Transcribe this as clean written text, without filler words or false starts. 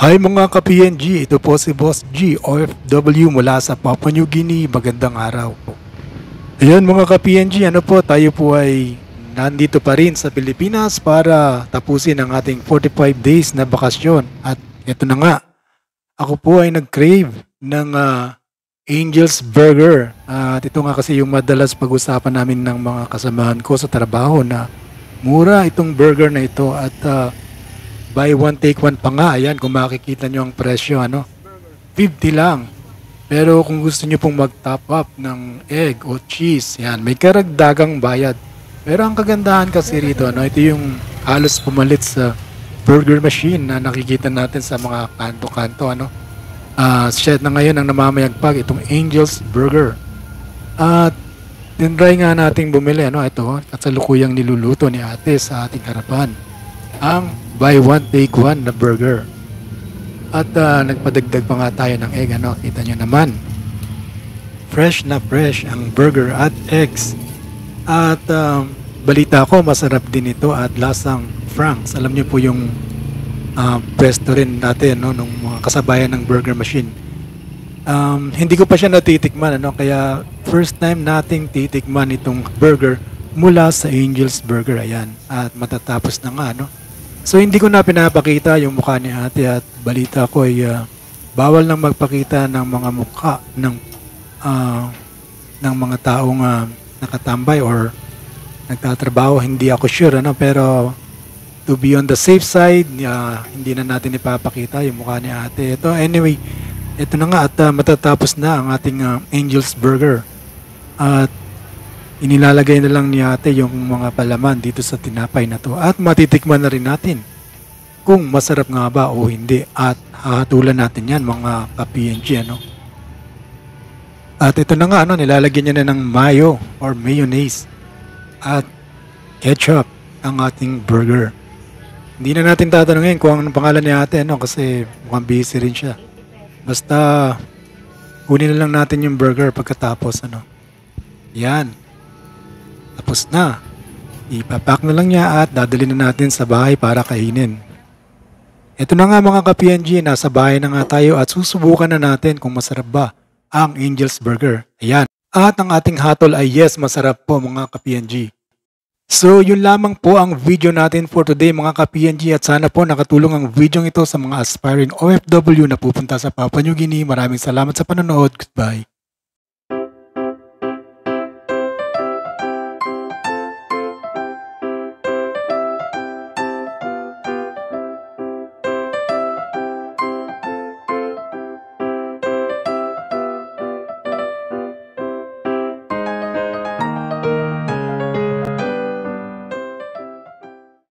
Hi mga ka-PNG, ito po si Boss G, OFW mula sa Papua New Guinea. Magandang araw po. Ayan mga ka-PNG, tayo po ay nandito pa rin sa Pilipinas para tapusin ang ating 45 days na bakasyon. At ito na nga, ako po ay nag-crave ng Angel's Burger. At ito nga kasi yung madalas pag-usapan namin ng mga kasamahan ko sa trabaho na mura itong burger na ito at buy one take one pa nga. Ayan, kung makikita nyo ang presyo, 50 lang. Pero kung gusto nyo pong mag-top up ng egg o cheese, yan, may karagdagang bayad. Pero ang kagandahan kasi rito, ito yung halos pumalit sa burger machine na nakikita natin sa mga kanto-kanto, siya na ngayon ang namamayagpag, itong Angel's Burger. At tinry nga nating bumili, ito, kasalukuyang niluluto ni ate sa ating harapan. Ang buy one take one na burger. At nagpadagdag pa nga tayo ng egg, kita nyo naman. Fresh na fresh ang burger at eggs. At balita ko masarap din ito at lasang Frank's. Alam nyo po yung pwesto rin natin, nung mga kasabayan ng burger machine. Hindi ko pa siya natitikman, kaya first time nating titikman itong burger mula sa Angel's Burger. Ayan, at matatapos na nga, So hindi ko na pinapakita yung mukha ni ate at balita ko ay bawal nang magpakita ng mga mukha ng mga taong nakatambay or nagtatrabaho. Hindi ako sure, pero to be on the safe side, hindi na natin ipapakita yung mukha ni ate. Ito, anyway, ito na nga at matatapos na ang ating Angel's Burger. At inilalagay na lang ni ate yung mga palaman dito sa tinapay na to at matitikman na rin natin kung masarap nga ba o hindi at hahatulan natin yan mga ka-PNG. At ito na nga, nilalagyan niya na ng mayo or mayonnaise at ketchup ang ating burger. Hindi na natin tatanungin kung anong pangalan ni ate, kasi mukhang busy rin siya. Basta kunin na lang natin yung burger pagkatapos. Yan. Tapos na. Ipapack na lang niya at dadali na natin sa bahay para kainin. Ito na nga mga ka-PNG, nasa bahay na nga tayo at susubukan na natin kung masarap ba ang Angel's Burger. Ayan. At ang ating hatol ay yes, masarap po mga ka-PNG. So yun lamang po ang video natin for today mga ka-PNG at sana po nakatulong ang video ito sa mga aspiring OFW na pupunta sa Papua New Guinea. Maraming salamat sa panonood. Goodbye.